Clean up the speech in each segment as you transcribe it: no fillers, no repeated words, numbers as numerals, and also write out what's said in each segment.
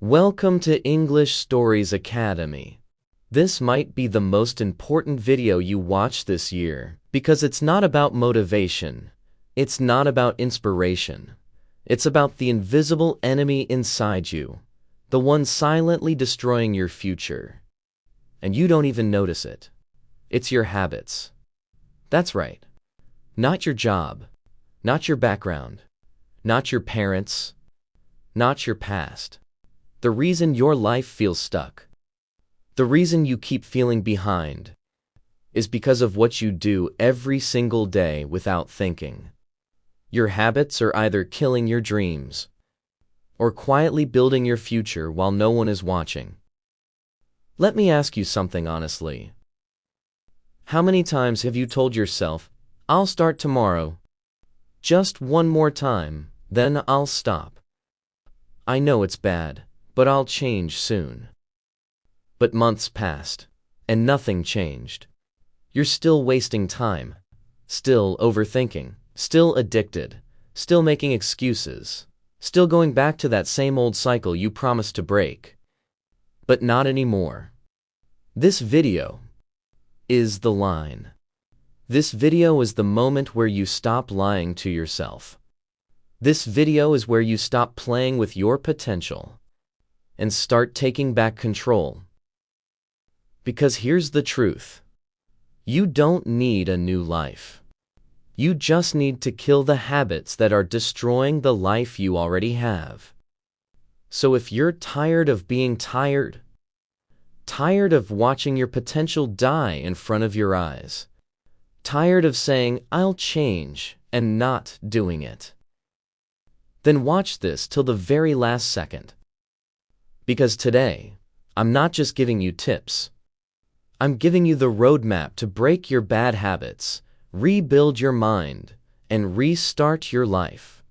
Welcome to English Stories Academy. This might be the most important video you watch this year because it's not about motivation. It's not about inspiration. It's about the invisible enemy inside you, the one silently destroying your future. And you don't even notice it. It's your habits. That's right. Not your job, not your background, not your parents, not your past. The reason your life feels stuck, the reason you keep feeling behind, is because of what you do every single day without thinking. Your habits are either killing your dreams or quietly building your future while no one is watching. Let me ask you something honestly. How many times have you told yourself, "I'll start tomorrow. Just one more time, then I'll stop. I know it's bad, but I'll change soon." But months passed, and nothing changed. You're still wasting time, still overthinking, still addicted, still making excuses, still going back to that same old cycle you promised to break. But not anymore. This video is the line. This video is the moment where you stop lying to yourself. This video is where you stop playing with your potential and start taking back control. Because here's the truth. You don't need a new life. You just need to kill the habits that are destroying the life you already have. So if you're tired of being tired of watching your potential die in front of your eyes, tired of saying, "I'll change," and not doing it, then watch this till the very last second. Because today, I'm not just giving you tips. I'm giving you the roadmap to break your bad habits, rebuild your mind, and restart your life.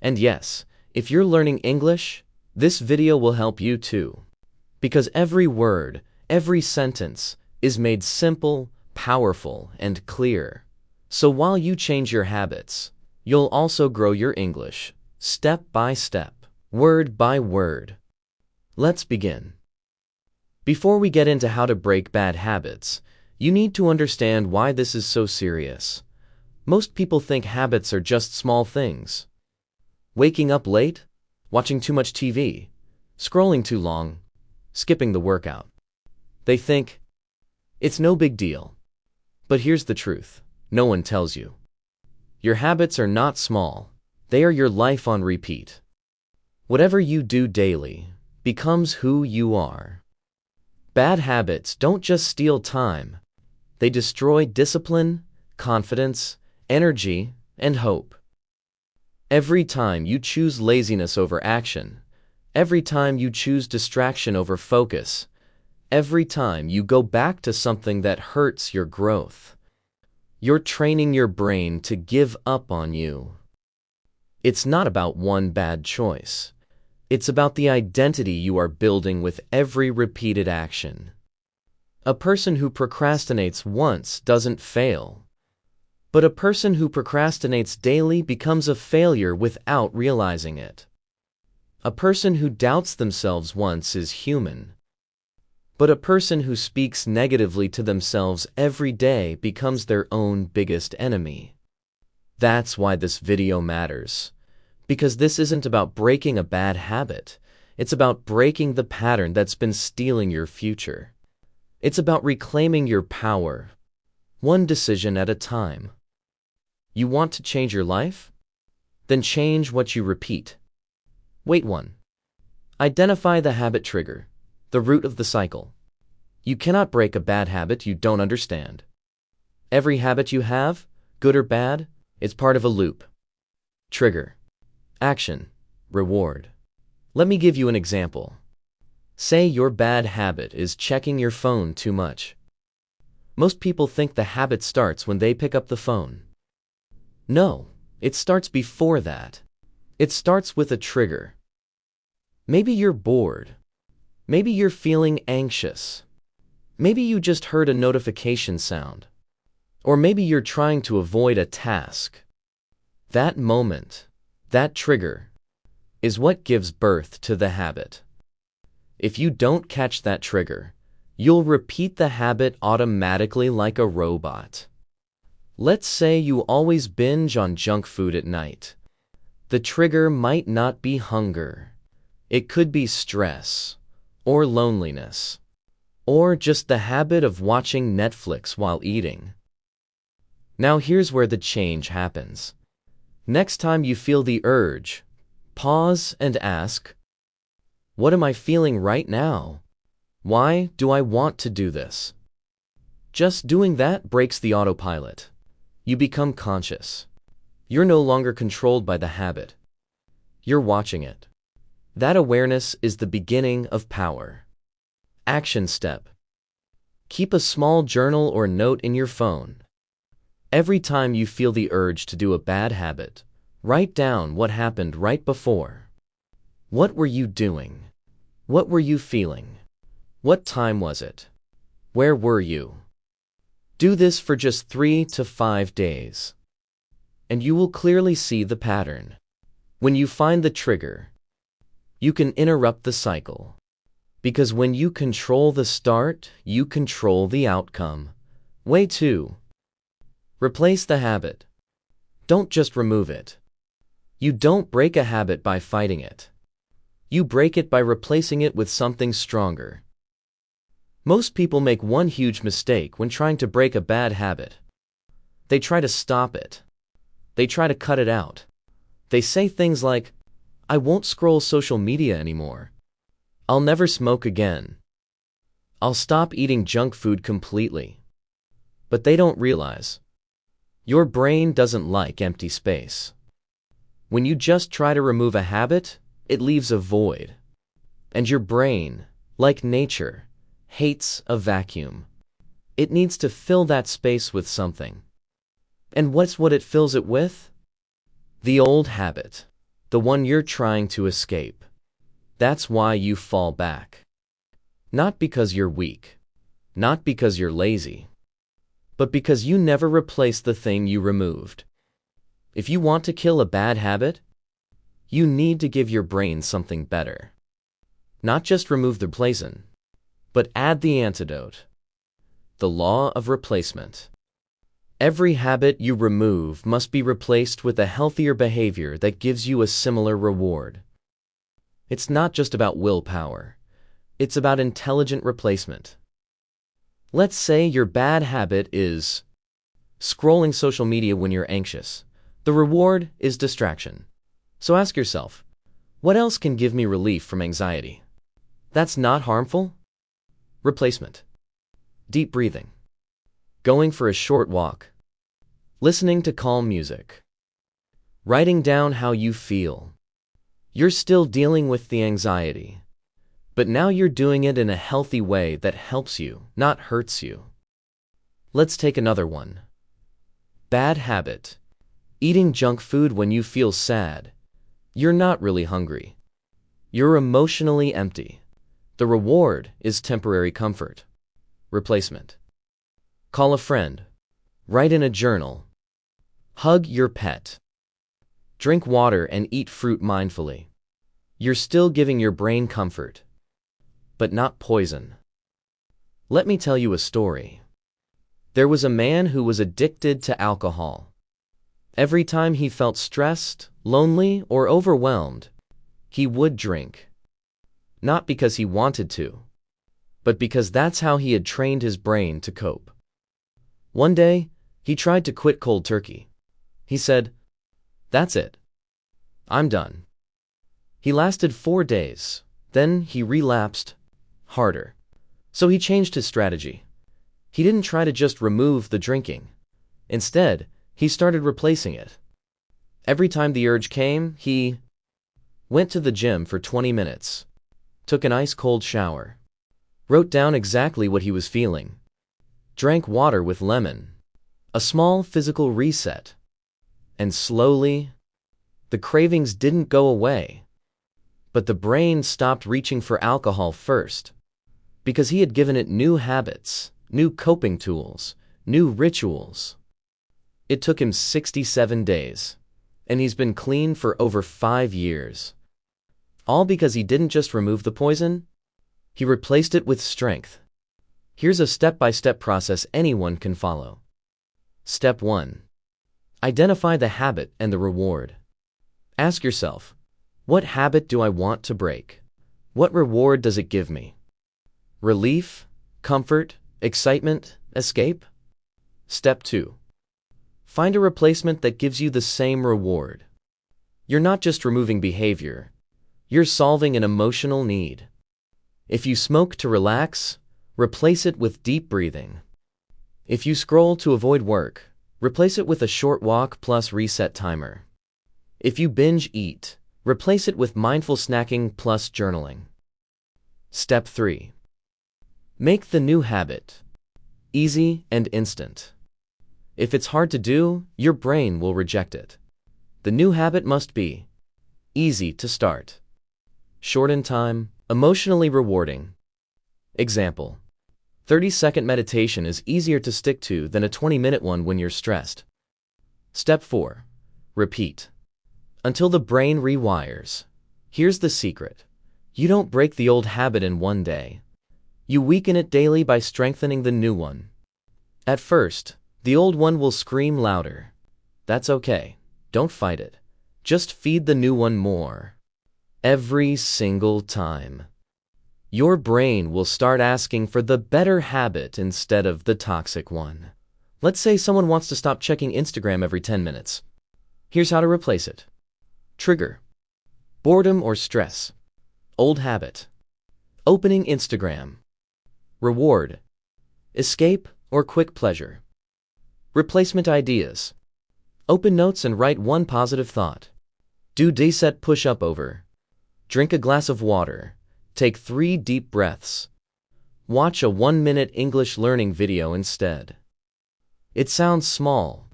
And yes, if you're learning English, this video will help you too. Because every word, every sentence is made simple, powerful, and clear. So while you change your habits, you'll also grow your English, step by step, word by word. Let's begin. Before we get into how to break bad habits, you need to understand why this is so serious. Most people think habits are just small things. Waking up late, watching too much TV, scrolling too long, skipping the workout. They think, it's no big deal. But here's the truth, no one tells you. Your habits are not small, they are your life on repeat. Whatever you do daily becomes who you are. Bad habits don't just steal time, they destroy discipline, confidence, energy, and hope. Every time you choose laziness over action, every time you choose distraction over focus, every time you go back to something that hurts your growth, you're training your brain to give up on you. It's not about one bad choice. It's about the identity you are building with every repeated action. A person who procrastinates once doesn't fail. But a person who procrastinates daily becomes a failure without realizing it. A person who doubts themselves once is human. But a person who speaks negatively to themselves every day becomes their own biggest enemy. That's why this video matters. Because this isn't about breaking a bad habit. It's about breaking the pattern that's been stealing your future. It's about reclaiming your power, one decision at a time. You want to change your life? Then change what you repeat. Wait 1. Identify the habit trigger, the root of the cycle. You cannot break a bad habit you don't understand. Every habit you have, good or bad, is part of a loop. Trigger. Action. Reward. Let me give you an example. Say your bad habit is checking your phone too much. Most people think the habit starts when they pick up the phone. No, it starts before that. It starts with a trigger. Maybe you're bored. Maybe you're feeling anxious. Maybe you just heard a notification sound. Or maybe you're trying to avoid a task. That moment, that trigger, is what gives birth to the habit. If you don't catch that trigger, you'll repeat the habit automatically like a robot. Let's say you always binge on junk food at night. The trigger might not be hunger. It could be stress, or loneliness, or just the habit of watching Netflix while eating. Now here's where the change happens. Next time you feel the urge, pause and ask, what am I feeling right now? Why do I want to do this? Just doing that breaks the autopilot. You become conscious. You're no longer controlled by the habit. You're watching it. That awareness is the beginning of power. Action step. Keep a small journal or note in your phone. Every time you feel the urge to do a bad habit, write down what happened right before. What were you doing? What were you feeling? What time was it? Where were you? Do this for just 3 to 5 days, and you will clearly see the pattern. When you find the trigger, you can interrupt the cycle. Because when you control the start, you control the outcome. Way 2. Replace the habit. Don't just remove it. You don't break a habit by fighting it. You break it by replacing it with something stronger. Most people make one huge mistake when trying to break a bad habit. They try to stop it. They try to cut it out. They say things like, I won't scroll social media anymore. I'll never smoke again. I'll stop eating junk food completely. But they don't realize. Your brain doesn't like empty space. When you just try to remove a habit, it leaves a void. And your brain, like nature, hates a vacuum. It needs to fill that space with something. And what's what it fills it with? The old habit. The one you're trying to escape. That's why you fall back. Not because you're weak. Not because you're lazy. But because you never replaced the thing you removed. If you want to kill a bad habit, you need to give your brain something better. Not just remove the poison, but add the antidote. The law of replacement. Every habit you remove must be replaced with a healthier behavior that gives you a similar reward. It's not just about willpower. It's about intelligent replacement. Let's say your bad habit is scrolling social media when you're anxious. The reward is distraction. So ask yourself, what else can give me relief from anxiety? That's not harmful? Replacement. Deep breathing. Going for a short walk. Listening to calm music. Writing down how you feel. You're still dealing with the anxiety, but now you're doing it in a healthy way that helps you, not hurts you. Let's take another one. Bad habit. Eating junk food when you feel sad. You're not really hungry. You're emotionally empty. The reward is temporary comfort. Replacement. Call a friend. Write in a journal. Hug your pet. Drink water and eat fruit mindfully. You're still giving your brain comfort, but not poison. Let me tell you a story. There was a man who was addicted to alcohol. Every time he felt stressed, lonely, or overwhelmed, he would drink. Not because he wanted to, but because that's how he had trained his brain to cope. One day, he tried to quit cold turkey. He said, "That's it. I'm done." He lasted 4 days. Then he relapsed harder. So he changed his strategy. He didn't try to just remove the drinking. Instead, he started replacing it. Every time the urge came, he went to the gym for 20 minutes, took an ice-cold shower, wrote down exactly what he was feeling, drank water with lemon, a small physical reset, and slowly, the cravings didn't go away. But the brain stopped reaching for alcohol first, because he had given it new habits, new coping tools, new rituals. It took him 67 days, and he's been clean for over 5 years. All because he didn't just remove the poison, he replaced it with strength. Here's a step-by-step process anyone can follow. Step 1. Identify the habit and the reward. Ask yourself, what habit do I want to break? What reward does it give me? Relief, comfort, excitement, escape? Step 2. Find a replacement that gives you the same reward. You're not just removing behavior, you're solving an emotional need. If you smoke to relax, replace it with deep breathing. If you scroll to avoid work, replace it with a short walk plus reset timer. If you binge eat, replace it with mindful snacking plus journaling. Step 3. Make the new habit easy and instant. If it's hard to do, your brain will reject it. The new habit must be easy to start, short in time, emotionally rewarding. Example: 30-second meditation is easier to stick to than a 20-minute one when you're stressed. Step 4. Repeat until the brain rewires. Here's the secret. You don't break the old habit in one day. You weaken it daily by strengthening the new one. At first, the old one will scream louder. That's okay. Don't fight it. Just feed the new one more. Every single time. Your brain will start asking for the better habit instead of the toxic one. Let's say someone wants to stop checking Instagram every 10 minutes. Here's how to replace it. Trigger: boredom or stress. Old habit: opening Instagram. Reward: escape or quick pleasure. Replacement ideas: open notes and write one positive thought. Do day-set push-up over. Drink a glass of water. Take 3 deep breaths. Watch a 1-minute English learning video instead. It sounds small,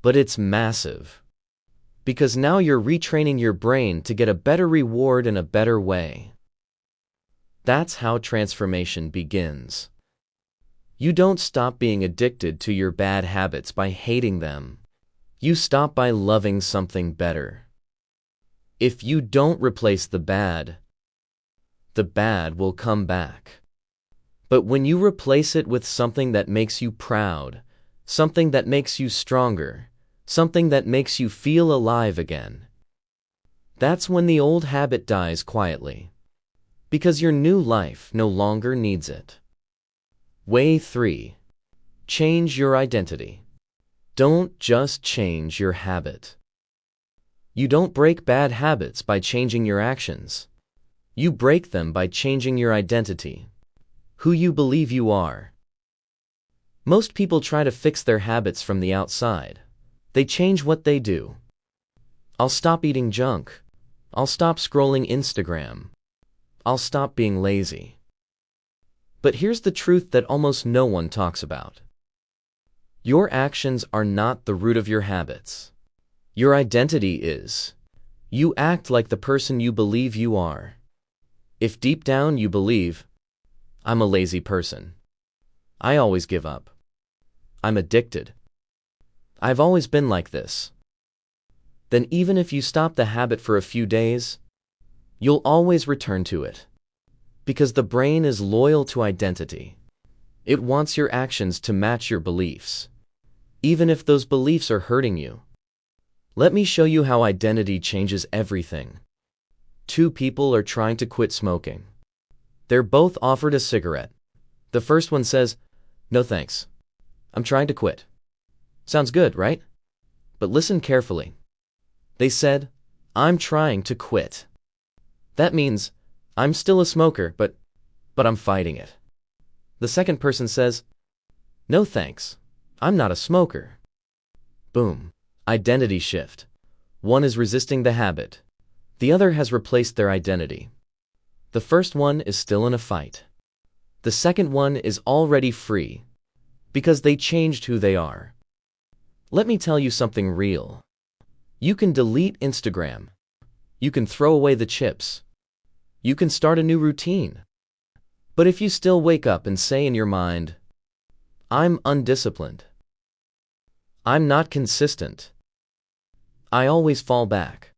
but it's massive. Because now you're retraining your brain to get a better reward in a better way. That's how transformation begins. You don't stop being addicted to your bad habits by hating them. You stop by loving something better. If you don't replace the bad will come back. But when you replace it with something that makes you proud, something that makes you stronger, something that makes you feel alive again, that's when the old habit dies quietly. Because your new life no longer needs it. Way 3. Change your identity. Don't just change your habit. You don't break bad habits by changing your actions. You break them by changing your identity. Who you believe you are. Most people try to fix their habits from the outside. They change what they do. I'll stop eating junk. I'll stop scrolling Instagram. I'll stop being lazy. But here's the truth that almost no one talks about. Your actions are not the root of your habits. Your identity is. You act like the person you believe you are. If deep down you believe, I'm a lazy person. I always give up. I'm addicted. I've always been like this. Then even if you stop the habit for a few days, you'll always return to it. Because the brain is loyal to identity. It wants your actions to match your beliefs, even if those beliefs are hurting you. Let me show you how identity changes everything. 2 people are trying to quit smoking. They're both offered a cigarette. The first one says, "No thanks. I'm trying to quit." Sounds good, right? But listen carefully. They said, "I'm trying to quit." That means, I'm still a smoker, but I'm fighting it. The second person says, "No thanks. I'm not a smoker." Boom. Identity shift. One is resisting the habit. The other has replaced their identity. The first one is still in a fight. The second one is already free. Because they changed who they are. Let me tell you something real. You can delete Instagram. You can throw away the chips. You can start a new routine. But if you still wake up and say in your mind, "I'm undisciplined. I'm not consistent. I always fall back,"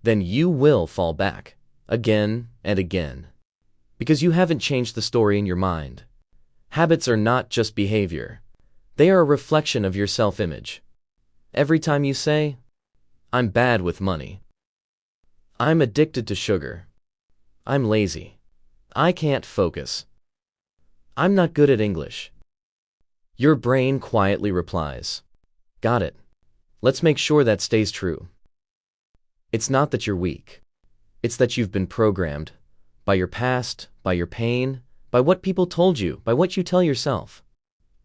then you will fall back again and again. Because you haven't changed the story in your mind. Habits are not just behavior. They are a reflection of your self-image. Every time you say, "I'm bad with money," "I'm addicted to sugar," "I'm lazy," "I can't focus," "I'm not good at English," your brain quietly replies, "Got it. Let's make sure that stays true." It's not that you're weak. It's that you've been programmed by your past, by your pain, by what people told you, by what you tell yourself.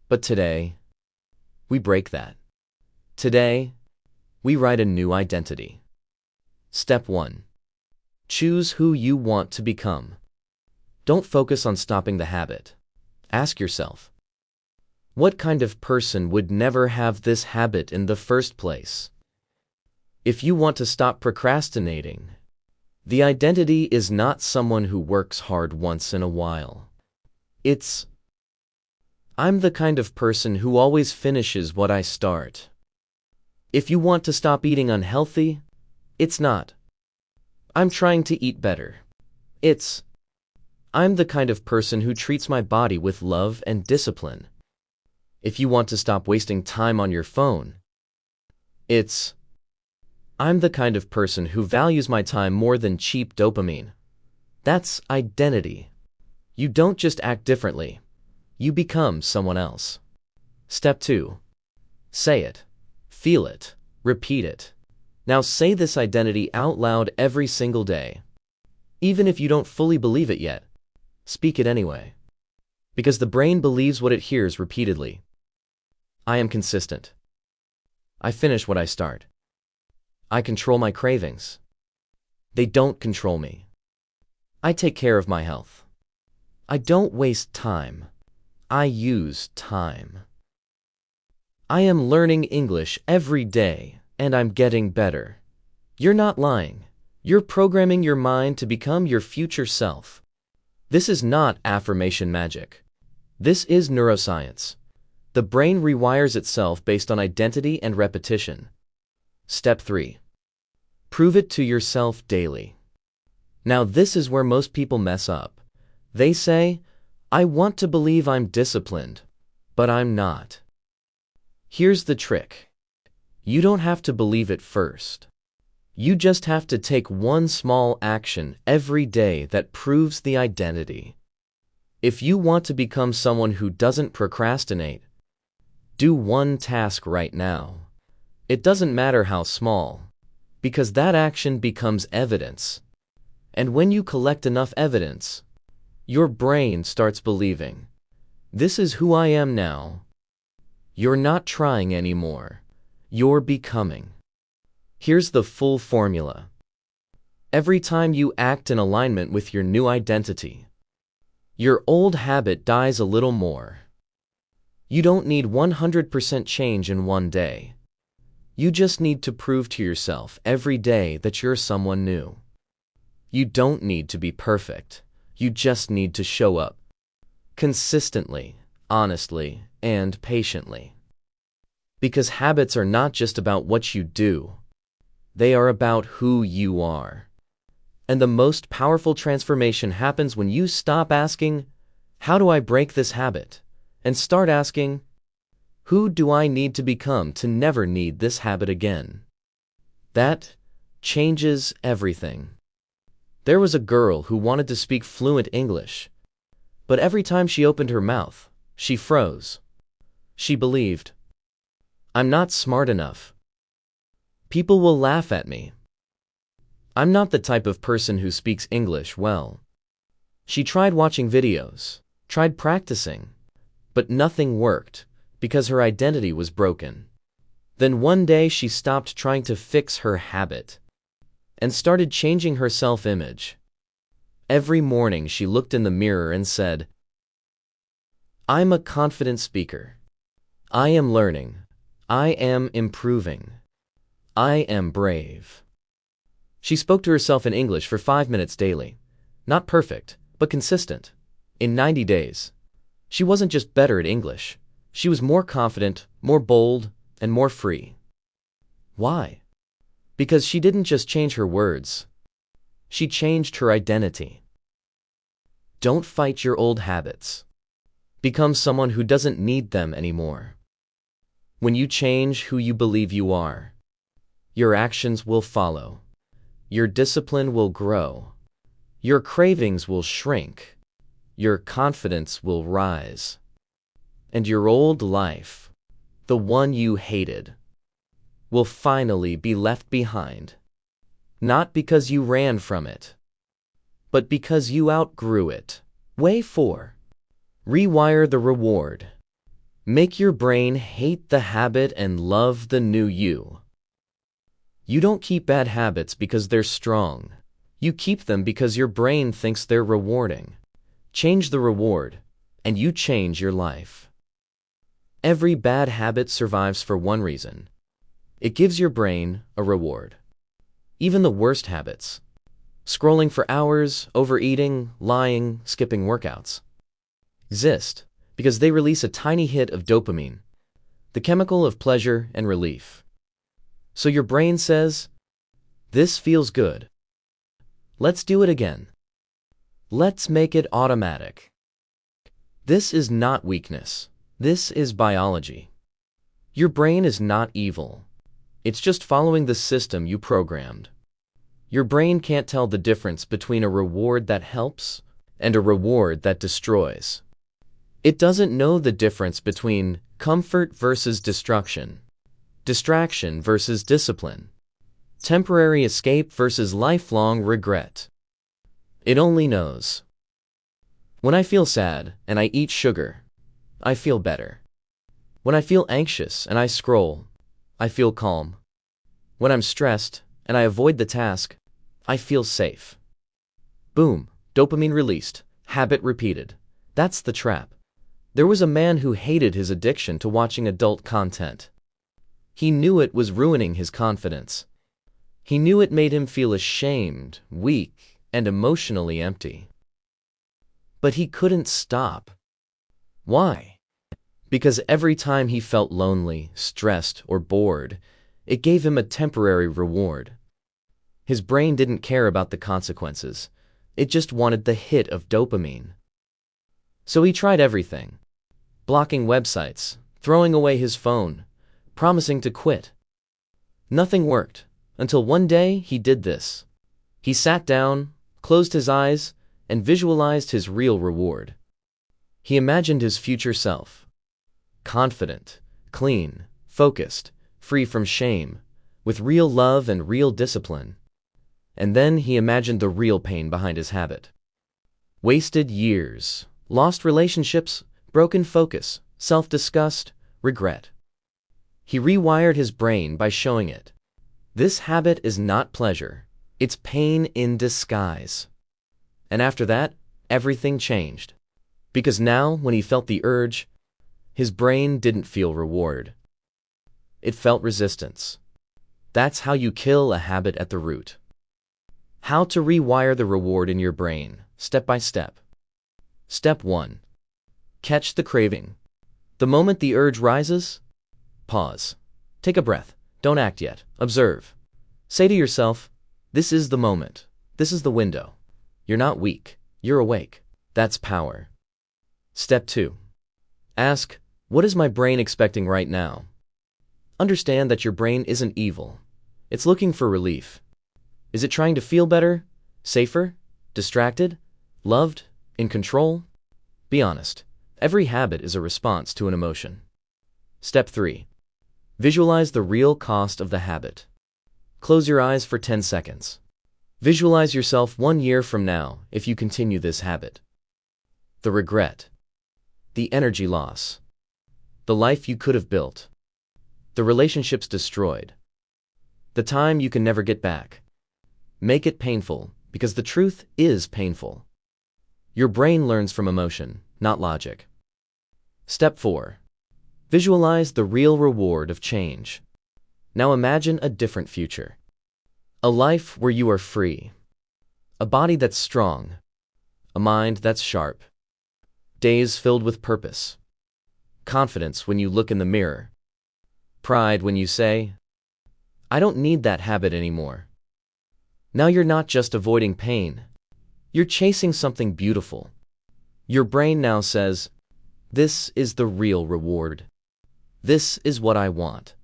But today, we break that. Today, we write a new identity. Step 1. Choose who you want to become. Don't focus on stopping the habit. Ask yourself, what kind of person would never have this habit in the first place? If you want to stop procrastinating, the identity is not someone who works hard once in a while. It's, I'm the kind of person who always finishes what I start. If you want to stop eating unhealthy, it's not, I'm trying to eat better. It's, I'm the kind of person who treats my body with love and discipline. If you want to stop wasting time on your phone, it's, I'm the kind of person who values my time more than cheap dopamine. That's identity. You don't just act differently. You become someone else. Step 2. Say it. Feel it. Repeat it. Now say this identity out loud every single day. Even if you don't fully believe it yet, speak it anyway. Because the brain believes what it hears repeatedly. I am consistent. I finish what I start. I control my cravings. They don't control me. I take care of my health. I don't waste time. I use time. I am learning English every day, and I'm getting better. You're not lying. You're programming your mind to become your future self. This is not affirmation magic. This is neuroscience. The brain rewires itself based on identity and repetition. Step 3. Prove it to yourself daily. Now this is where most people mess up. They say, I want to believe I'm disciplined, but I'm not. Here's the trick. You don't have to believe it first. You just have to take one small action every day that proves the identity. If you want to become someone who doesn't procrastinate, do one task right now. It doesn't matter how small, because that action becomes evidence. And when you collect enough evidence, your brain starts believing, this is who I am now. You're not trying anymore. You're becoming. Here's the full formula. Every time you act in alignment with your new identity, your old habit dies a little more. You don't need 100% change in one day. You just need to prove to yourself every day that you're someone new. You don't need to be perfect. You just need to show up. Consistently, honestly, and patiently. Because habits are not just about what you do. They are about who you are. And the most powerful transformation happens when you stop asking, how do I break this habit? And start asking, who do I need to become to never need this habit again? That changes everything. There was a girl who wanted to speak fluent English, but every time she opened her mouth, she froze. She believed, I'm not smart enough. People will laugh at me. I'm not the type of person who speaks English well. She tried watching videos, tried practicing, but nothing worked because her identity was broken. Then one day she stopped trying to fix her habit and started changing her self-image. Every morning she looked in the mirror and said, I'm a confident speaker. I am learning. I am improving. I am brave. She spoke to herself in English for 5 minutes daily. Not perfect, but consistent. In 90 days, she wasn't just better at English. She was more confident, more bold, and more free. Why? Because she didn't just change her words. She changed her identity. Don't fight your old habits. Become someone who doesn't need them anymore. When you change who you believe you are, your actions will follow. Your discipline will grow. Your cravings will shrink. Your confidence will rise. And your old life, the one you hated, will finally be left behind. Not because you ran from it, but because you outgrew it. Way 4. Rewire the reward. Make your brain hate the habit and love the new you. You don't keep bad habits because they're strong. You keep them because your brain thinks they're rewarding. Change the reward, and you change your life. Every bad habit survives for one reason. It gives your brain a reward. Even the worst habits, scrolling for hours, overeating, lying, skipping workouts, exist because they release a tiny hit of dopamine, the chemical of pleasure and relief. So your brain says, "This feels good. Let's do it again. Let's make it automatic." This is not weakness. This is biology. Your brain is not evil. It's just following the system you programmed. Your brain can't tell the difference between a reward that helps and a reward that destroys. It doesn't know the difference between comfort versus destruction, distraction versus discipline, temporary escape versus lifelong regret. It only knows, when I feel sad and I eat sugar, I feel better. When I feel anxious and I scroll, I feel calm. When I'm stressed and I avoid the task, I feel safe. Boom, dopamine released, habit repeated. That's the trap. There was a man who hated his addiction to watching adult content. He knew it was ruining his confidence. He knew it made him feel ashamed, weak, and emotionally empty. But he couldn't stop. Why? Because every time he felt lonely, stressed, or bored, it gave him a temporary reward. His brain didn't care about the consequences. It just wanted the hit of dopamine. So he tried everything. Blocking websites, throwing away his phone, promising to quit. Nothing worked, until one day he did this. He sat down, closed his eyes, and visualized his real reward. He imagined his future self. Confident, clean, focused, free from shame, with real love and real discipline. And then he imagined the real pain behind his habit. Wasted years, lost relationships, broken focus, self-disgust, regret. He rewired his brain by showing it. This habit is not pleasure. It's pain in disguise. And after that, everything changed. Because now, when he felt the urge, his brain didn't feel reward. It felt resistance. That's how you kill a habit at the root. How to rewire the reward in your brain, step by step. Step 1. Catch the craving. The moment the urge rises, pause. Take a breath. Don't act yet. Observe. Say to yourself, "This is the moment. This is the window." You're not weak. You're awake. That's power. Step 2. Ask, what is my brain expecting right now? Understand that your brain isn't evil. It's looking for relief. Is it trying to feel better, safer, distracted, loved, in control? Be honest. Every habit is a response to an emotion. Step 3. Visualize the real cost of the habit. Close your eyes for 10 seconds. Visualize yourself 1 year from now if you continue this habit. The regret. The energy loss. The life you could have built. The relationships destroyed. The time you can never get back. Make it painful, because the truth is painful. Your brain learns from emotion, not logic. Step 4. Visualize the real reward of change. Now imagine a different future. A life where you are free. A body that's strong. A mind that's sharp. Days filled with purpose. Confidence when you look in the mirror. Pride when you say, "I don't need that habit anymore." Now you're not just avoiding pain. You're chasing something beautiful. Your brain now says, "This is the real reward. This is what I want."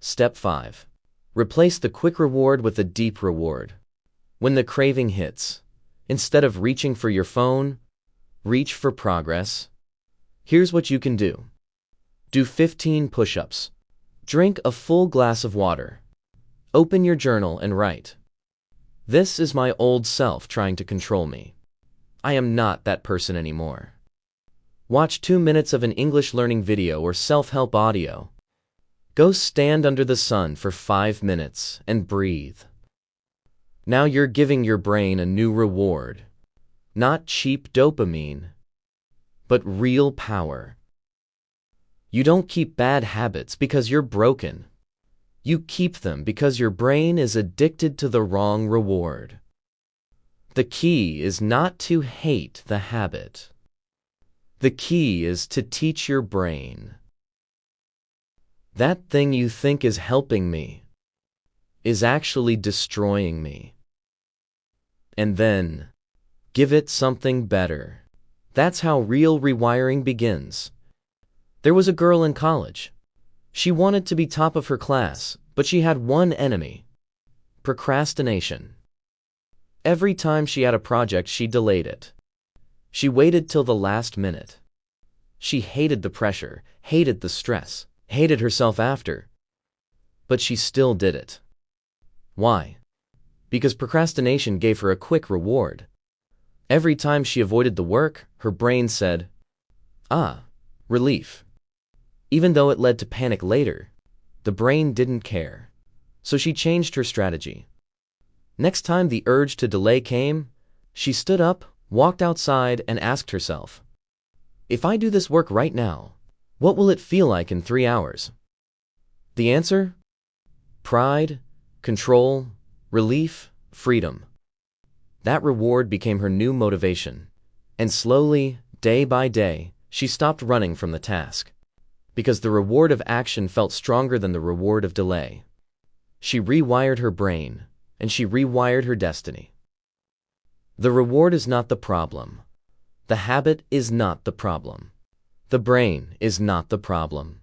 Step 5. Replace the quick reward with a deep reward. When the craving hits, instead of reaching for your phone, reach for progress. Here's what you can do. Do 15 push-ups. Drink a full glass of water. Open your journal and write. This is my old self trying to control me. I am not that person anymore. Watch 2 minutes of an English learning video or self-help audio. Go stand under the sun for 5 minutes and breathe. Now you're giving your brain a new reward. Not cheap dopamine, but real power. You don't keep bad habits because you're broken. You keep them because your brain is addicted to the wrong reward. The key is not to hate the habit. The key is to teach your brain. That thing you think is helping me is actually destroying me. And then, give it something better. That's how real rewiring begins. There was a girl in college. She wanted to be top of her class, but she had one enemy: procrastination. Every time she had a project, she delayed it. She waited till the last minute. She hated the pressure, hated the stress, hated herself after. But she still did it. Why? Because procrastination gave her a quick reward. Every time she avoided the work, her brain said, "Ah, relief." Even though it led to panic later, the brain didn't care. So she changed her strategy. Next time the urge to delay came, she stood up, walked outside, and asked herself, "If I do this work right now, what will it feel like in 3 hours?" The answer? Pride, control, relief, freedom. That reward became her new motivation. And slowly, day by day, she stopped running from the task. Because the reward of action felt stronger than the reward of delay. She rewired her brain, and she rewired her destiny. The reward is not the problem. The habit is not the problem. The brain is not the problem.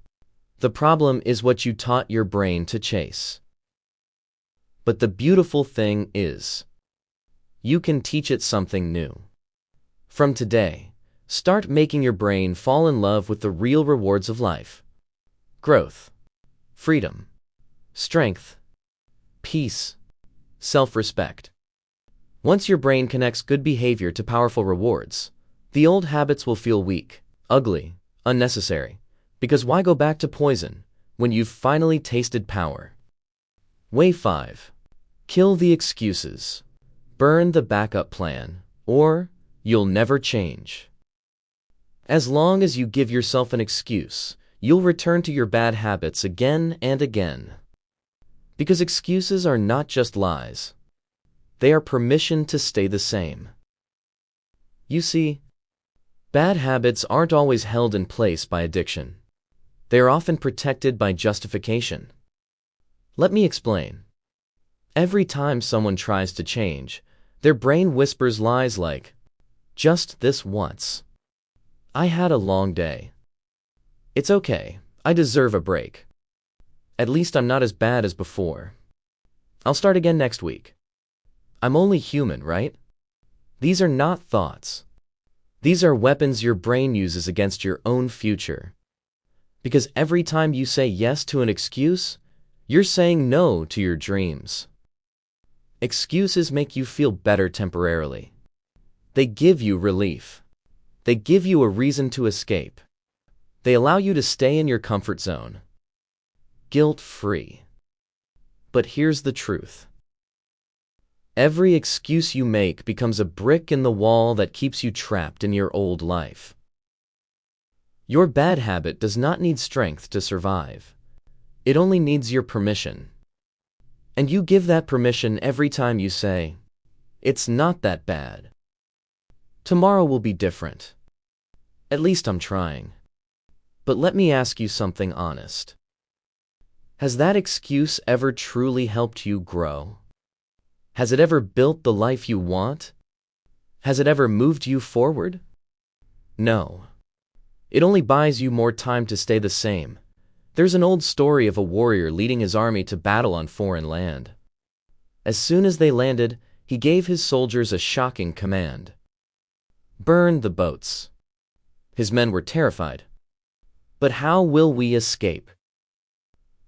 The problem is what you taught your brain to chase. But the beautiful thing is, you can teach it something new. From today, start making your brain fall in love with the real rewards of life: growth, freedom, strength, peace, self-respect. Once your brain connects good behavior to powerful rewards, the old habits will feel weak, ugly, unnecessary. Because why go back to poison when you've finally tasted power? Way 5. Kill the excuses. Burn the backup plan, or you'll never change. As long as you give yourself an excuse, you'll return to your bad habits again and again. Because excuses are not just lies. They are permission to stay the same. You see, bad habits aren't always held in place by addiction. They are often protected by justification. Let me explain. Every time someone tries to change, their brain whispers lies like, "Just this once. I had a long day. It's okay, I deserve a break. At least I'm not as bad as before. I'll start again next week. I'm only human, right?" These are not thoughts. These are weapons your brain uses against your own future. Because every time you say yes to an excuse, you're saying no to your dreams. Excuses make you feel better temporarily. They give you relief. They give you a reason to escape. They allow you to stay in your comfort zone, guilt-free. But here's the truth. Every excuse you make becomes a brick in the wall that keeps you trapped in your old life. Your bad habit does not need strength to survive. It only needs your permission. And you give that permission every time you say, "It's not that bad. Tomorrow will be different. At least I'm trying." But let me ask you something honest. Has that excuse ever truly helped you grow? Has it ever built the life you want? Has it ever moved you forward? No. It only buys you more time to stay the same. There's an old story of a warrior leading his army to battle on foreign land. As soon as they landed, he gave his soldiers a shocking command. Burn the boats. His men were terrified. But how will we escape?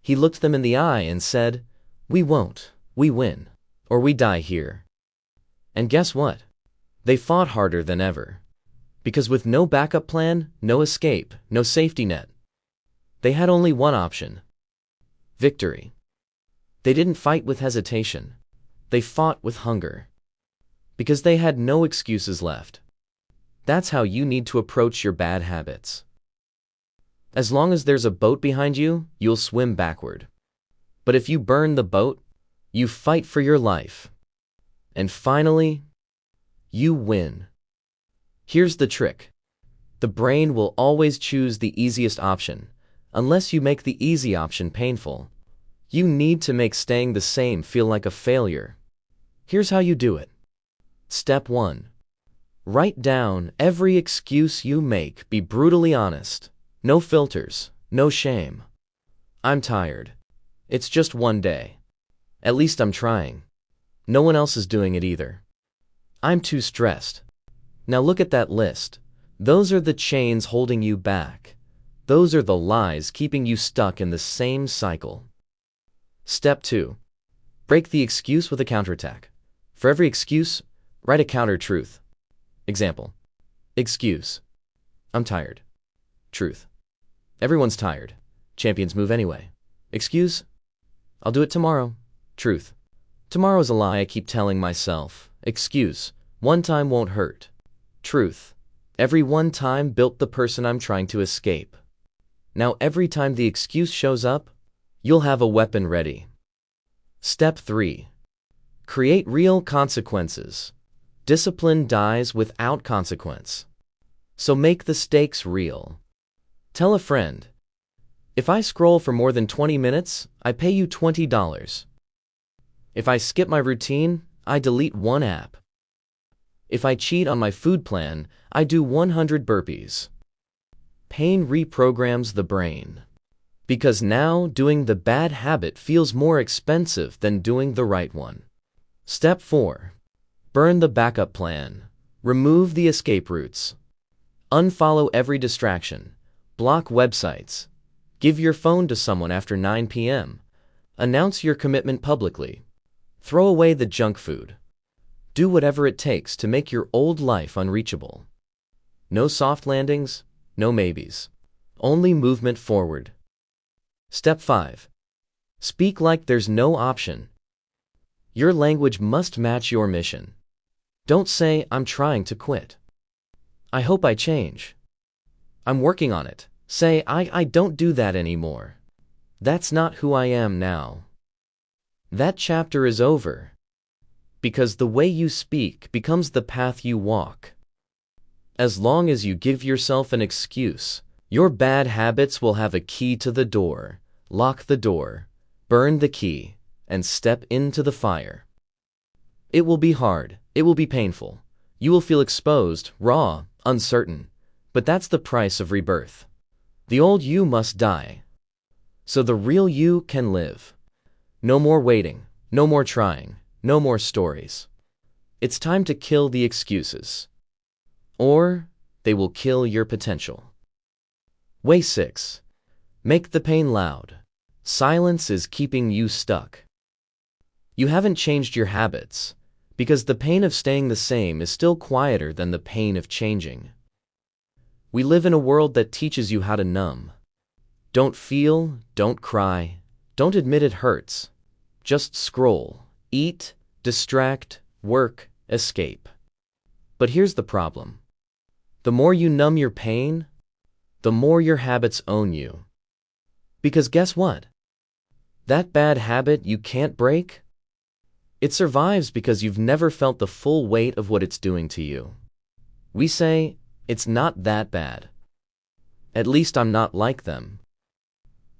He looked them in the eye and said, "We won't. We win. Or we die here." And guess what? They fought harder than ever. Because with no backup plan, no escape, no safety net, they had only one option: victory. They didn't fight with hesitation. They fought with hunger. Because they had no excuses left. That's how you need to approach your bad habits. As long as there's a boat behind you, you'll swim backward. But if you burn the boat, you fight for your life. And finally, you win. Here's the trick. The brain will always choose the easiest option, unless you make the easy option painful. You need to make staying the same feel like a failure. Here's how you do it. Step 1. Write down every excuse you make. Be brutally honest. No filters, no shame. I'm tired. It's just one day. At least I'm trying. No one else is doing it either. I'm too stressed. Now look at that list. Those are the chains holding you back. Those are the lies keeping you stuck in the same cycle. Step 2. Break the excuse with a counterattack. For every excuse, write a counter-truth. Example. Excuse. I'm tired. Truth. Everyone's tired. Champions move anyway. Excuse. I'll do it tomorrow. Truth. Tomorrow's a lie I keep telling myself. Excuse. One time won't hurt. Truth. Every one time built the person I'm trying to escape. Now every time the excuse shows up, you'll have a weapon ready. Step 3. Create real consequences. Discipline dies without consequence. So make the stakes real. Tell a friend, if I scroll for more than 20 minutes, I pay you $20. If I skip my routine, I delete one app. If I cheat on my food plan, I do 100 burpees. Pain reprograms the brain. Because now doing the bad habit feels more expensive than doing the right one. Step 4. Burn the backup plan. Remove the escape routes. Unfollow every distraction. Block websites. Give your phone to someone after 9 p.m. Announce your commitment publicly. Throw away the junk food. Do whatever it takes to make your old life unreachable. No soft landings, no maybes. Only movement forward. Step 5. Speak like there's no option. Your language must match your mission. Don't say, "I'm trying to quit." "I hope I change." "I'm working on it." Say, I don't do that anymore. That's not who I am now. That chapter is over. Because the way you speak becomes the path you walk. As long as you give yourself an excuse, your bad habits will have a key to the door. Lock the door, burn the key, and step into the fire. It will be hard. It will be painful. You will feel exposed, raw, uncertain. But that's the price of rebirth. The old you must die, so the real you can live. No more waiting, no more trying, no more stories. It's time to kill the excuses, or they will kill your potential. Way 6. Make the pain loud. Silence is keeping you stuck. You haven't changed your habits, because the pain of staying the same is still quieter than the pain of changing. We live in a world that teaches you how to numb. Don't feel, don't cry, don't admit it hurts. Just scroll, eat, distract, work, escape. But here's the problem. The more you numb your pain, the more your habits own you. Because guess what? That bad habit you can't break? It survives because you've never felt the full weight of what it's doing to you. We say, "It's not that bad. At least I'm not like them."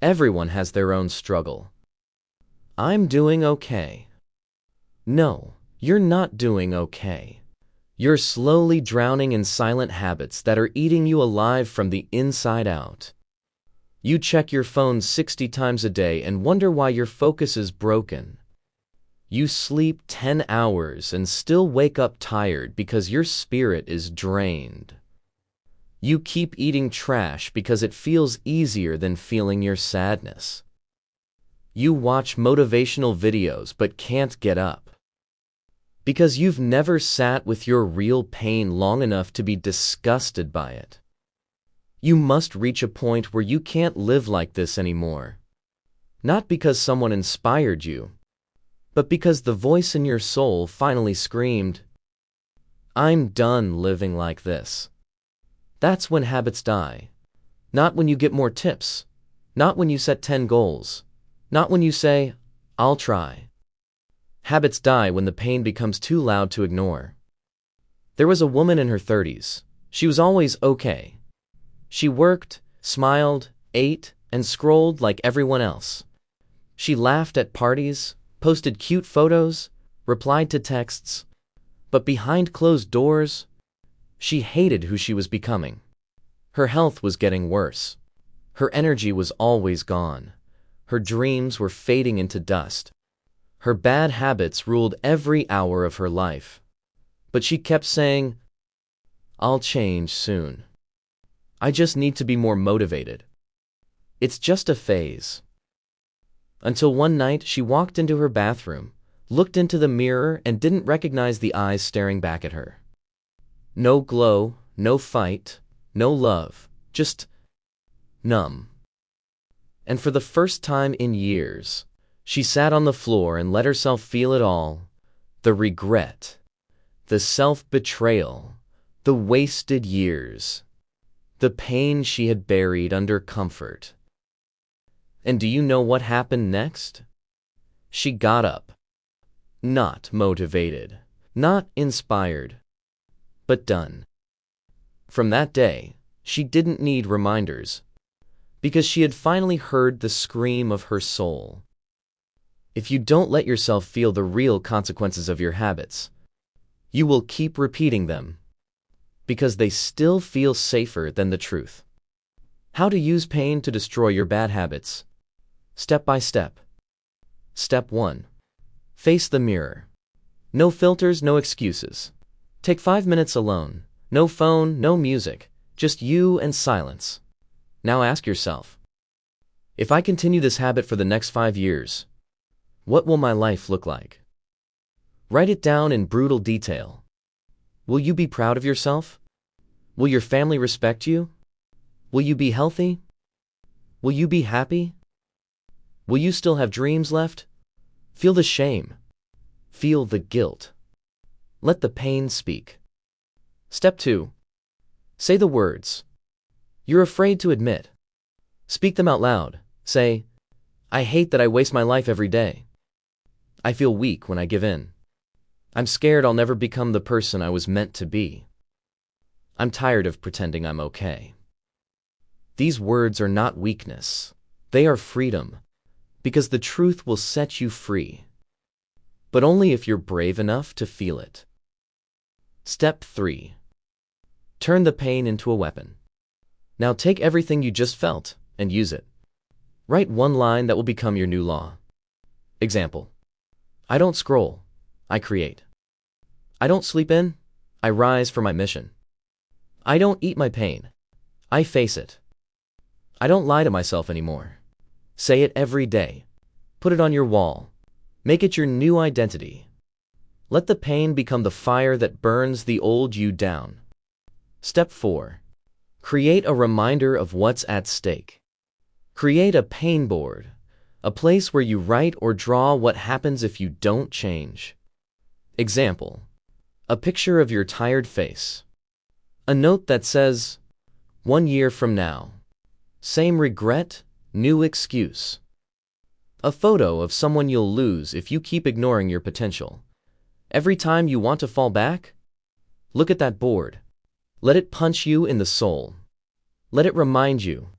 Everyone has their own struggle. "I'm doing okay." No, You're not doing okay. You're slowly drowning in silent habits that are eating you alive from the inside out. You check your phone 60 times a day and wonder why your focus is broken. You sleep 10 hours and still wake up tired because your spirit is drained. You keep eating trash because it feels easier than feeling your sadness. You watch motivational videos but can't get up. Because you've never sat with your real pain long enough to be disgusted by it. You must reach a point where you can't live like this anymore. Not because someone inspired you, but because the voice in your soul finally screamed, "I'm done living like this." That's when habits die. Not when you get more tips. Not when you set 10 goals. Not when you say, "I'll try." Habits die when the pain becomes too loud to ignore. There was a woman in her 30s. She was always okay. She worked, smiled, ate, and scrolled like everyone else. She laughed at parties, posted cute photos, replied to texts. But behind closed doors, she hated who she was becoming. Her health was getting worse. Her energy was always gone. Her dreams were fading into dust. Her bad habits ruled every hour of her life. But she kept saying, "I'll change soon. I just need to be more motivated. It's just a phase." Until one night she walked into her bathroom, looked into the mirror, and didn't recognize the eyes staring back at her. No glow, no fight, no love, just numb. And for the first time in years, she sat on the floor and let herself feel it all: the regret, the self-betrayal, the wasted years, the pain she had buried under comfort. And do you know what happened next? She got up. Not motivated, not inspired, but done. From that day, she didn't need reminders, because she had finally heard the scream of her soul. If you don't let yourself feel the real consequences of your habits, you will keep repeating them, because they still feel safer than the truth. How to use pain to destroy your bad habits. Step by step. Step 1. Face the mirror. No filters, no excuses. Take 5 minutes alone. No phone, no music. Just you and silence. Now ask yourself, if I continue this habit for the next 5 years, what will my life look like? Write it down in brutal detail. Will you be proud of yourself? Will your family respect you? Will you be healthy? Will you be happy? Will you still have dreams left? Feel the shame. Feel the guilt. Let the pain speak. Step 2. Say the words you're afraid to admit. Speak them out loud. Say, "I hate that I waste my life every day. I feel weak when I give in. I'm scared I'll never become the person I was meant to be. I'm tired of pretending I'm okay." These words are not weakness. They are freedom, because the truth will set you free. But only if you're brave enough to feel it. Step 3. Turn the pain into a weapon. Now take everything you just felt and use it. Write one line that will become your new law. Example: I don't scroll, I create. I don't sleep in, I rise for my mission. I don't eat my pain, I face it. I don't lie to myself anymore. Say it every day. Put it on your wall. Make it your new identity. Let the pain become the fire that burns the old you down. Step 4. Create a reminder of what's at stake. Create a pain board, a place where you write or draw what happens if you don't change. Example: a picture of your tired face. A note that says, 1 year from now. Same regret, new excuse. A photo of someone you'll lose if you keep ignoring your potential. Every time you want to fall back, look at that board. Let it punch you in the soul. Let it remind you: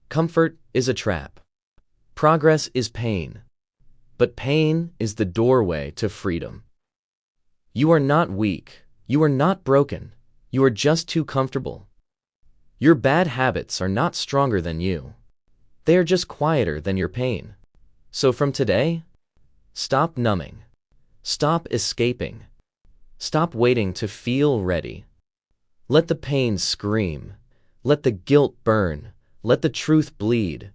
comfort is a trap. Progress is pain. But pain is the doorway to freedom. You are not weak. You are not broken. You are just too comfortable. Your bad habits are not stronger than you. They are just quieter than your pain. So from today, stop numbing. Stop escaping. Stop waiting to feel ready. Let the pain scream. Let the guilt burn. Let the truth bleed.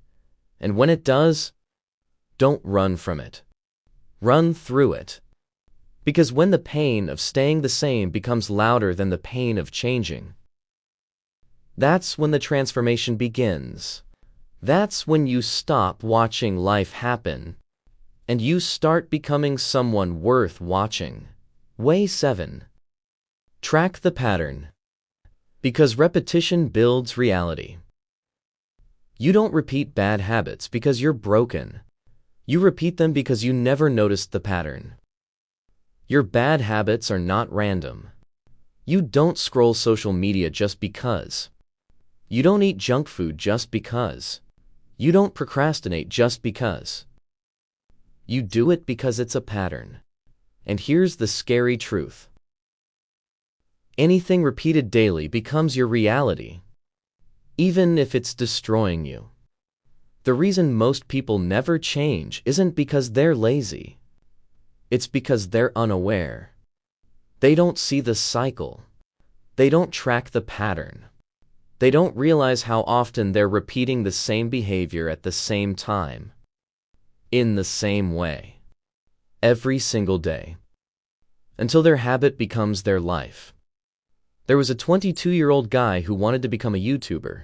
And when it does, don't run from it. Run through it. Because when the pain of staying the same becomes louder than the pain of changing, that's when the transformation begins. That's when you stop watching life happen and you start becoming someone worth watching. Way 7. Track the pattern. Because repetition builds reality. You don't repeat bad habits because you're broken. You repeat them because you never noticed the pattern. Your bad habits are not random. You don't scroll social media just because. You don't eat junk food just because. You don't procrastinate just because. You do it because it's a pattern. And here's the scary truth. Anything repeated daily becomes your reality, even if it's destroying you. The reason most people never change isn't because they're lazy. It's because they're unaware. They don't see the cycle. They don't track the pattern. They don't realize how often they're repeating the same behavior at the same time, in the same way, every single day, until their habit becomes their life. There was a 22-year-old guy who wanted to become a YouTuber.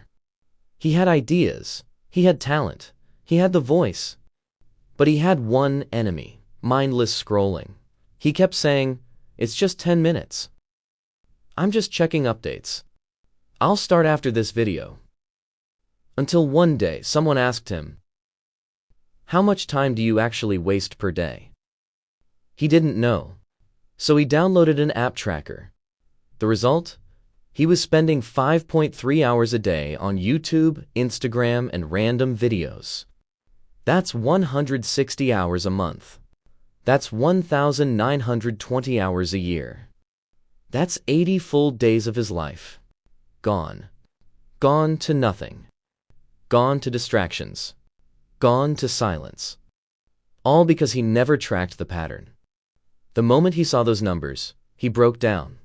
He had ideas, he had talent, he had the voice, but he had one enemy: mindless scrolling. He kept saying, "It's just 10 minutes. I'm just checking updates. I'll start after this video." Until one day someone asked him, "How much time do you actually waste per day?" He didn't know, so he downloaded an app tracker. The result? He was spending 5.3 hours a day on YouTube, Instagram, and random videos. That's 160 hours a month. That's 1,920 hours a year. That's 80 full days of his life. Gone. Gone to nothing. Gone to distractions. Gone to silence. All because he never tracked the pattern. The moment he saw those numbers, he broke down.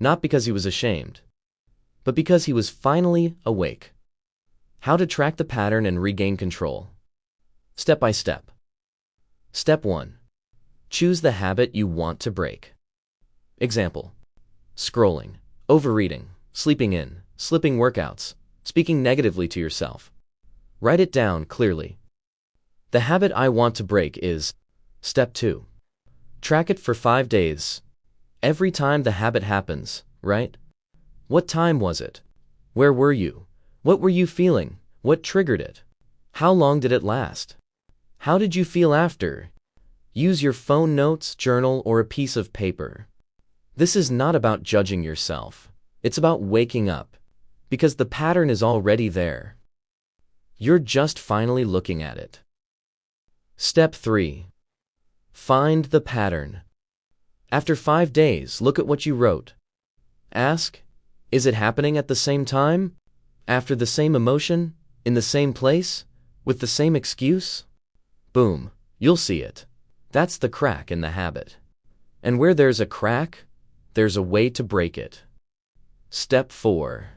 Not because he was ashamed, but because he was finally awake. How to track the pattern and regain control. Step by step. Step 1. Choose the habit you want to break. Example: scrolling, overeating, sleeping in, skipping workouts, speaking negatively to yourself. Write it down clearly. The habit I want to break is. Step 2. Track it for 5 days. Every time the habit happens, right? What time was it? Where were you? What were you feeling? What triggered it? How long did it last? How did you feel after? Use your phone notes, journal, or a piece of paper. This is not about judging yourself. It's about waking up, because the pattern is already there. You're just finally looking at it. Step 3. Find the pattern. After 5 days, look at what you wrote. Ask, is it happening at the same time? After the same emotion? In the same place? With the same excuse? Boom, you'll see it. That's the crack in the habit. And where there's a crack, there's a way to break it. Step 4.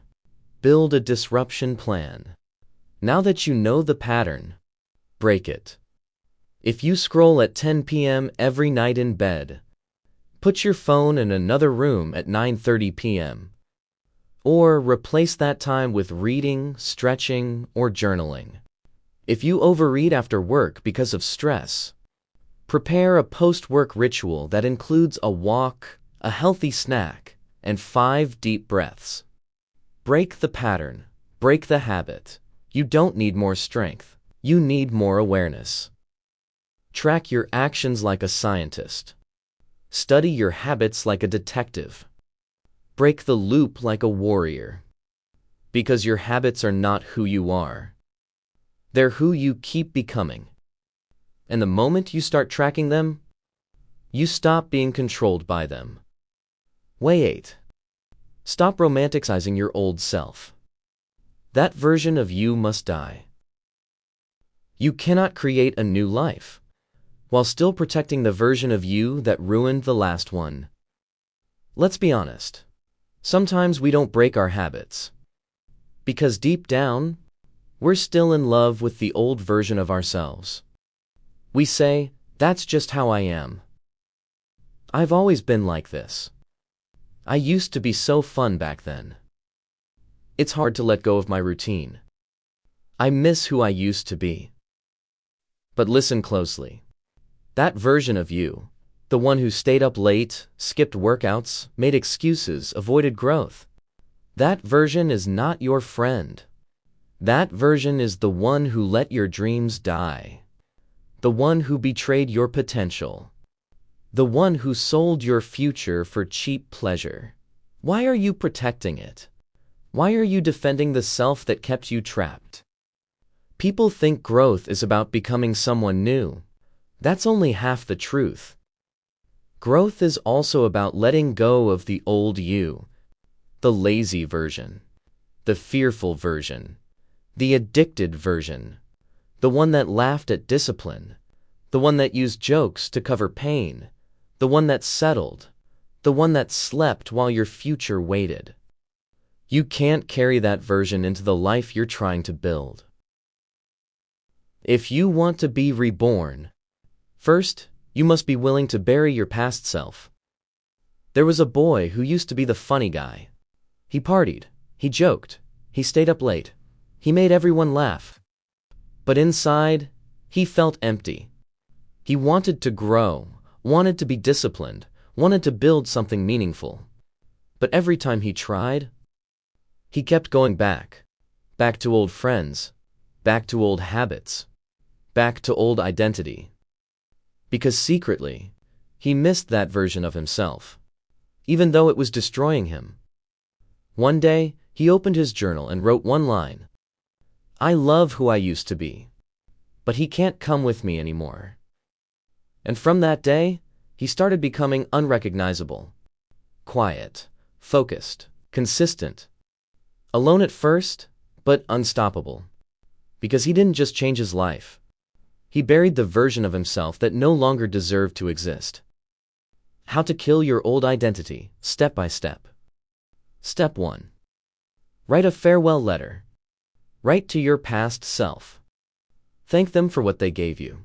Build a disruption plan. Now that you know the pattern, break it. If you scroll at 10 p.m. every night in bed, put your phone in another room at 9:30 p.m. Or replace that time with reading, stretching, or journaling. If you overeat after work because of stress, prepare a post-work ritual that includes a walk, a healthy snack, and 5 deep breaths. Break the pattern. Break the habit. You don't need more strength. You need more awareness. Track your actions like a scientist. Study your habits like a detective. Break the loop like a warrior. Because your habits are not who you are. They're who you keep becoming. And the moment you start tracking them, You stop being controlled by them. Way 8. Stop romanticizing your old self. That version of you must die. You cannot create a new life while still protecting the version of you that ruined the last one. Let's be honest. Sometimes we don't break our habits because deep down, we're still in love with the old version of ourselves. We say, "That's just how I am. I've always been like this. I used to be so fun back then. It's hard to let go of my routine. I miss who I used to be." But listen closely. That version of you, the one who stayed up late, skipped workouts, made excuses, avoided growth, that version is not your friend. That version is the one who let your dreams die. The one who betrayed your potential. The one who sold your future for cheap pleasure. Why are you protecting it? Why are you defending the self that kept you trapped? People think growth is about becoming someone new. That's only half the truth. Growth is also about letting go of the old you, the lazy version, the fearful version, the addicted version, the one that laughed at discipline, the one that used jokes to cover pain, the one that settled, the one that slept while your future waited. You can't carry that version into the life you're trying to build. If you want to be reborn, first, you must be willing to bury your past self. There was a boy who used to be the funny guy. He partied, he joked, he stayed up late, he made everyone laugh. But inside, he felt empty. He wanted to grow, wanted to be disciplined, wanted to build something meaningful. But every time he tried, he kept going back to old friends, back to old habits, back to old identity. Because secretly, he missed that version of himself, even though it was destroying him. One day, he opened his journal and wrote one line. "I love who I used to be, but he can't come with me anymore." And from that day, he started becoming unrecognizable, quiet, focused, consistent, alone at first, but unstoppable. Because he didn't just change his life. He buried the version of himself that no longer deserved to exist. How to kill your old identity, step by step. Step 1. Write a farewell letter. Write to your past self. Thank them for what they gave you.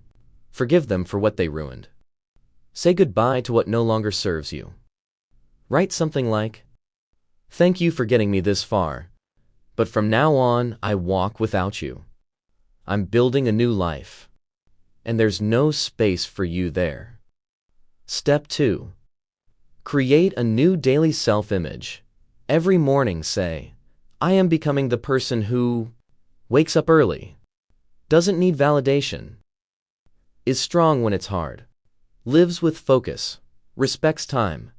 Forgive them for what they ruined. Say goodbye to what no longer serves you. Write something like, "Thank you for getting me this far, but from now on, I walk without you. I'm building a new life, and there's no space for you there." Step 2. Create a new daily self-image. Every morning say, "I am becoming the person who wakes up early, doesn't need validation, is strong when it's hard, lives with focus, respects time,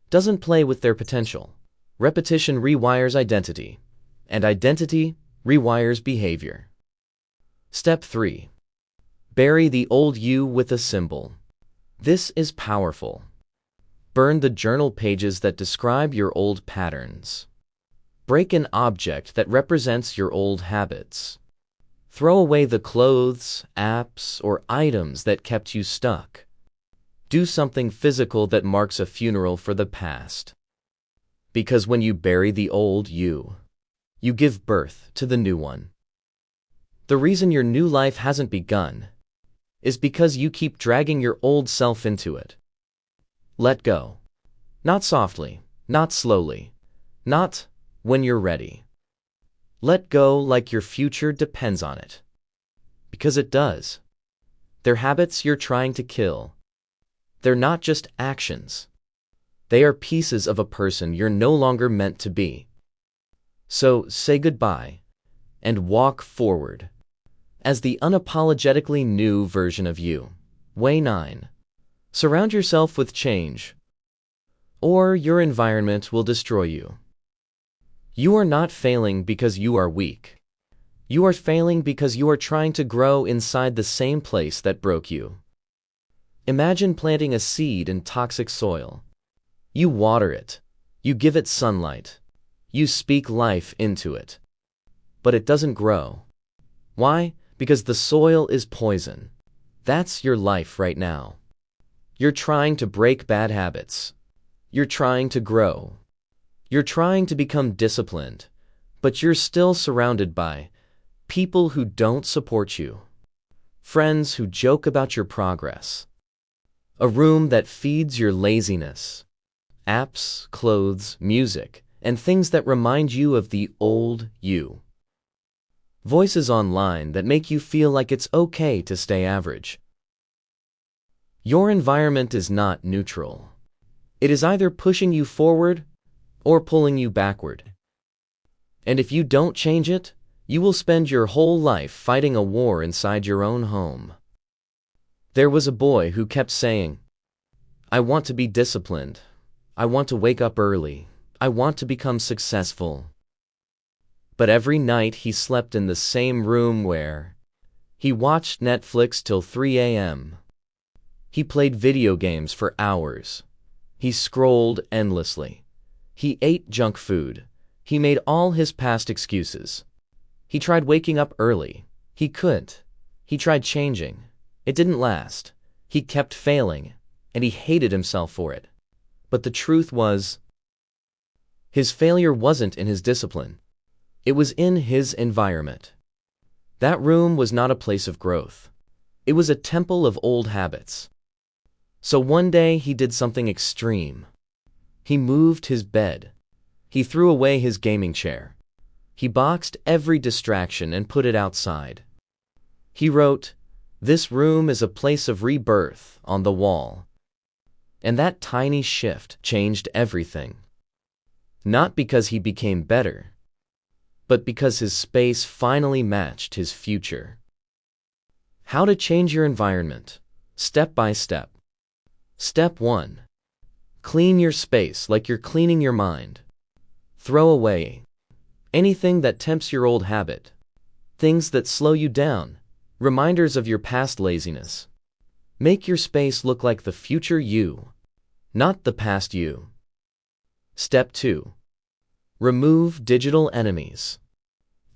doesn't play with their potential." Repetition rewires identity, and identity rewires behavior. Step 3. Bury the old you with a symbol. This is powerful. Burn the journal pages that describe your old patterns. Break an object that represents your old habits. Throw away the clothes, apps, or items that kept you stuck. Do something physical that marks a funeral for the past. Because when you bury the old you give birth to the new one. The reason your new life hasn't begun is because you keep dragging your old self into it. Let go. Not softly, not slowly, not when you're ready. Let go like your future depends on it. Because it does. They're habits you're trying to kill. They're not just actions. They are pieces of a person you're no longer meant to be. So say goodbye and walk forward as the unapologetically new version of you. Way 9. Surround yourself with change, or your environment will destroy you. You are not failing because you are weak. You are failing because you are trying to grow inside the same place that broke you. Imagine planting a seed in toxic soil. You water it. You give it sunlight. You speak life into it. But it doesn't grow. Why? Because the soil is poison. That's your life right now. You're trying to break bad habits. You're trying to grow. You're trying to become disciplined, but you're still surrounded by people who don't support you, friends who joke about your progress, a room that feeds your laziness, apps, clothes, music, and things that remind you of the old you. Voices online that make you feel like it's okay to stay average. Your environment is not neutral. It is either pushing you forward or pulling you backward. And if you don't change it, you will spend your whole life fighting a war inside your own home. There was a boy who kept saying, "I want to be disciplined. I want to wake up early. I want to become successful." But every night he slept in the same room where he watched Netflix till 3 a.m. He played video games for hours. He scrolled endlessly. He ate junk food. He made all his past excuses. He tried waking up early. He couldn't. He tried changing. It didn't last. He kept failing, and he hated himself for it. But the truth was, his failure wasn't in his discipline. It was in his environment. That room was not a place of growth. It was a temple of old habits. So one day he did something extreme. He moved his bed. He threw away his gaming chair. He boxed every distraction and put it outside. He wrote, "This room is a place of rebirth," on the wall. And that tiny shift changed everything. Not because he became better, but because his space finally matched his future. How to change your environment, step by step. Step 1. Clean your space like you're cleaning your mind. Throw away anything that tempts your old habit, things that slow you down, reminders of your past laziness. Make your space look like the future you, not the past you. Step 2. Remove digital enemies.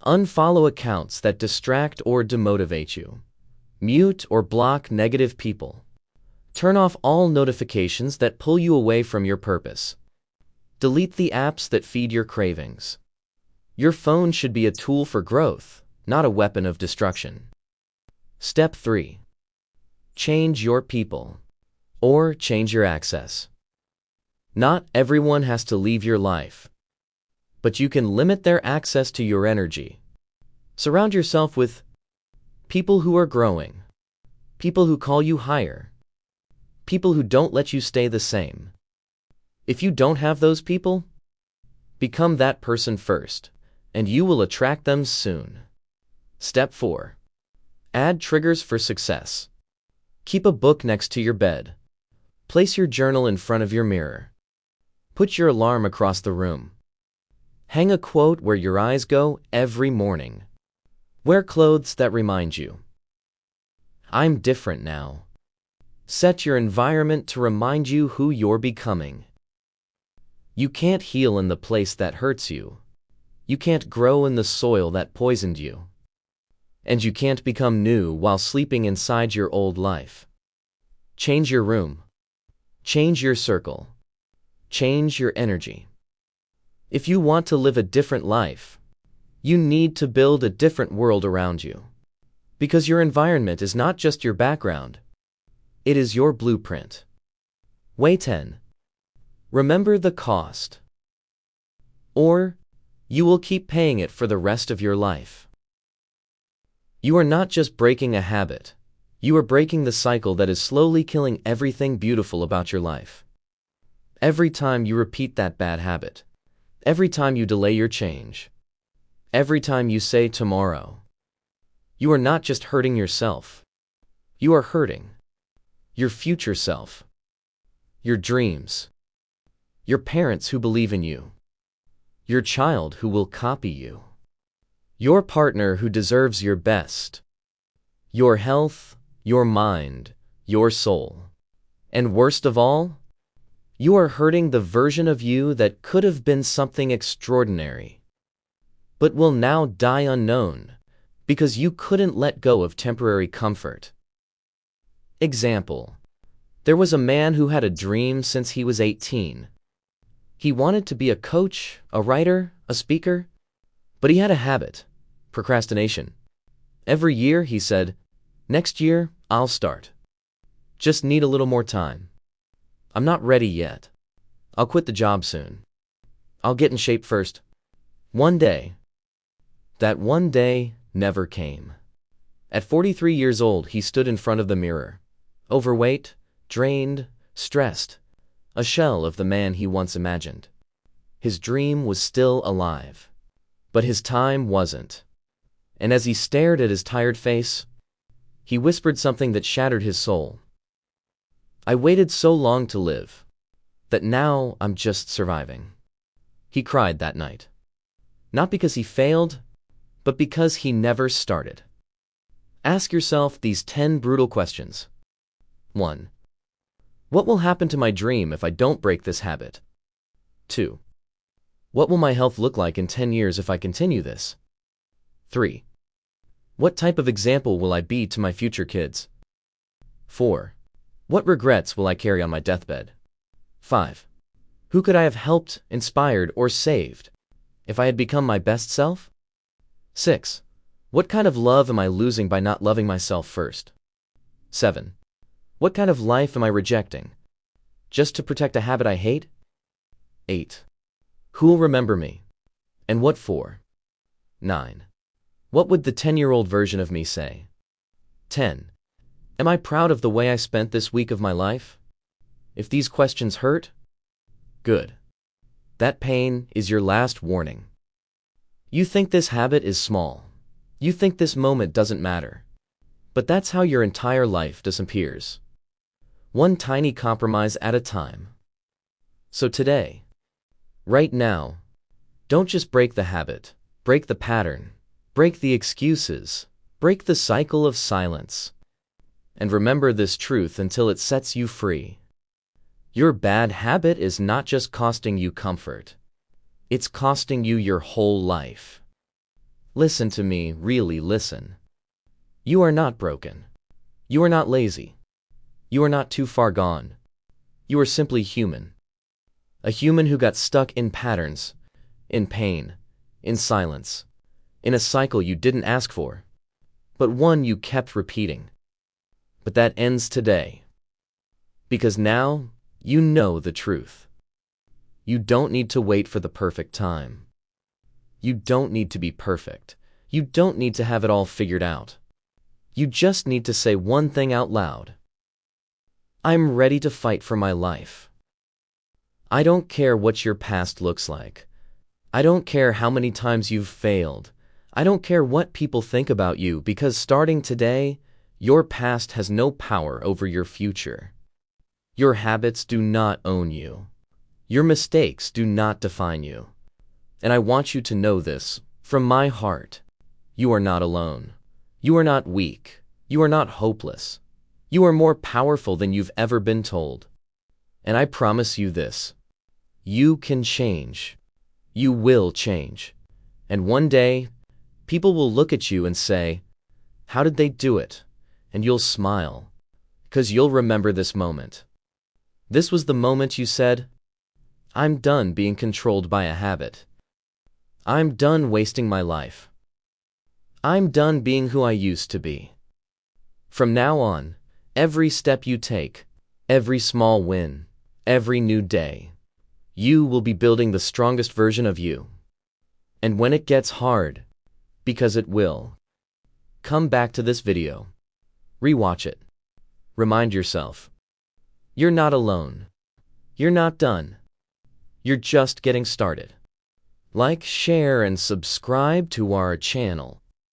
Unfollow accounts that distract or demotivate you. Mute or block negative people. Turn off all notifications that pull you away from your purpose. Delete the apps that feed your cravings. Your phone should be a tool for growth, not a weapon of destruction. Step 3. Change your people, or change your access. Not everyone has to leave your life, but you can limit their access to your energy. Surround yourself with people who are growing, people who call you higher, people who don't let you stay the same. If you don't have those people, become that person first, and you will attract them soon. Step 4. Add triggers for success. Keep a book next to your bed. Place your journal in front of your mirror. Put your alarm across the room. Hang a quote where your eyes go every morning. Wear clothes that remind you, "I'm different now." Set your environment to remind you who you're becoming. You can't heal in the place that hurts you. You can't grow in the soil that poisoned you. And you can't become new while sleeping inside your old life. Change your room. Change your circle. Change your energy. If you want to live a different life, you need to build a different world around you. Because your environment is not just your background. It is your blueprint. Way 10. Remember the cost. Or you will keep paying it for the rest of your life. You are not just breaking a habit. You are breaking the cycle that is slowly killing everything beautiful about your life. Every time you repeat that bad habit, every time you delay your change, every time you say tomorrow, you are not just hurting yourself. You are hurting your future self, your dreams, your parents who believe in you, your child who will copy you, your partner who deserves your best, your health, your mind, your soul. And worst of all, you are hurting the version of you that could have been something extraordinary, but will now die unknown because you couldn't let go of temporary comfort. Example: there was a man who had a dream since he was 18. He wanted to be a coach, a writer, a speaker, but he had a habit: procrastination. Every year he said, "Next year, I'll start. Just need a little more time. I'm not ready yet. I'll quit the job soon. I'll get in shape first." One day. That one day never came. At 43 years old, he stood in front of the mirror, overweight, drained, stressed, a shell of the man he once imagined. His dream was still alive, but his time wasn't. And as he stared at his tired face, he whispered something that shattered his soul. "I waited so long to live, that now I'm just surviving." He cried that night. Not because he failed, but because he never started. Ask yourself these 10 brutal questions. 1. What will happen to my dream if I don't break this habit? 2. What will my health look like in 10 years if I continue this? 3. What type of example will I be to my future kids? 4. What regrets will I carry on my deathbed? 5. Who could I have helped, inspired, or saved if I had become my best self? 6. What kind of love am I losing by not loving myself first? 7. What kind of life am I rejecting just to protect a habit I hate? 8. Who will remember me, and what for? 9. What would the 10-year-old version of me say? 10. Am I proud of the way I spent this week of my life? If these questions hurt, good. That pain is your last warning. You think this habit is small. You think this moment doesn't matter. But that's how your entire life disappears. One tiny compromise at a time. So today, right now, don't just break the habit, break the pattern, break the excuses, break the cycle of silence. And remember this truth until it sets you free. Your bad habit is not just costing you comfort. It's costing you your whole life. Listen to me, really listen. You are not broken. You are not lazy. You are not too far gone. You are simply human. A human who got stuck in patterns, in pain, in silence, in a cycle you didn't ask for, but one you kept repeating. But that ends today. Because now you know the truth. You don't need to wait for the perfect time. You don't need to be perfect. You don't need to have it all figured out. You just need to say one thing out loud. I'm ready to fight for my life. I don't care what your past looks like. I don't care how many times you've failed. I don't care what people think about you, because starting today, your past has no power over your future. Your habits do not own you. Your mistakes do not define you. And I want you to know this, from my heart. You are not alone. You are not weak. You are not hopeless. You are more powerful than you've ever been told. And I promise you this. You can change. You will change. And one day, people will look at you and say, "How did they do it?" And you'll smile, because you'll remember this moment. This was the moment you said, "I'm done being controlled by a habit. I'm done wasting my life. I'm done being who I used to be." From now on, every step you take, every small win, every new day, you will be building the strongest version of you. And when it gets hard, because it will, come back to this video. Rewatch it. Remind yourself. You're not alone. You're not done. You're just getting started. Like, share, and subscribe to our channel.